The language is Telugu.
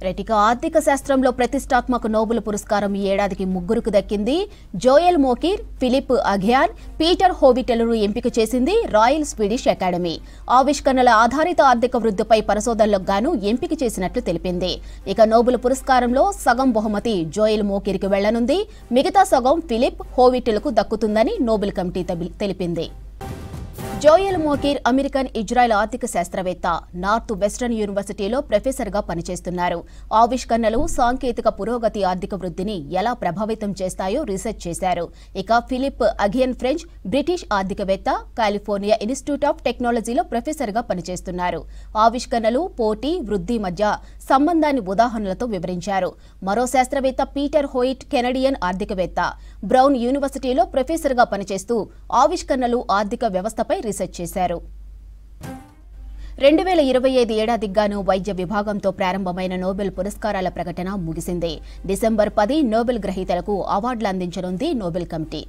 రైటిక ఆర్థిక శాస్త్రంలో ప్రతిష్టాత్మక నోబెల్ పురస్కారం ఈ ఏడాదికి ముగ్గురుకు దక్కింది. జోయెల్ మోకిర్, ఫిలిప్ అఘియాన్, పీటర్ హోవిటెలను ఎంపిక చేసింది రాయల్ స్వీడిష్ అకాడమీ. ఆవిష్కరణల ఆధారిత ఆర్థిక వృద్ధిపై పరిశోధనలకు గాను ఎంపిక చేసినట్లు తెలిపింది. ఇక నోబెల్ పురస్కారంలో సగం బహుమతి జోయెల్ మోకిర్కి వెళ్లనుంది. మిగతా సగం ఫిలిప్ హోవిటెలకు దక్కుతుందని నోబెల్ కమిటీ తెలిపింది. జోయెల్ మోకిర్ అమెరికన్ ఇజ్రాయెల్ ఆర్థిక శాస్త్రవేత్త. నార్త్ వెస్టర్న్ యూనివర్సిటీలో ప్రొఫెసర్గా పనిచేస్తున్నారు. ఆవిష్కరణలు సాంకేతిక పురోగతి ఆర్థిక వృద్ధిని ఎలా ప్రభావితం చేస్తాయో రీసెర్చ్ చేశారు. ఇక ఫిలిప్ అఘియన్ ఫ్రెంచ్, బ్రిటిష్ ఆర్థికవేత్త, కాలిఫోర్నియా ఇన్స్టిట్యూట్ ఆఫ్ టెక్నాలజీలో ప్రొఫెసర్గా పనిచేస్తున్నారు. ఆవిష్కరణలు పోటీ, వృద్ధి మధ్య సంబంధాన్ని ఉదాహరణలతో వివరించారు. మరో శాస్త్రవేత్త పీటర్ హోయిట్ కెనడియన్ ఆర్థికవేత్త. బ్రౌన్ యూనివర్సిటీలో ప్రొఫెసర్గా పనిచేస్తూ ఆవిష్కరణలు ఆర్థిక వ్యవస్థపై రీసెర్చ్ చేశారు. 2025 ఏడాదికి గాను వైద్య విభాగంతో ప్రారంభమైన నోబెల్ పురస్కారాల ప్రకటన ముగిసింది. డిసెంబర్ 10 నోబెల్ గ్రహీతలకు అవార్డులు అందించనుంది నోబెల్ కమిటీ.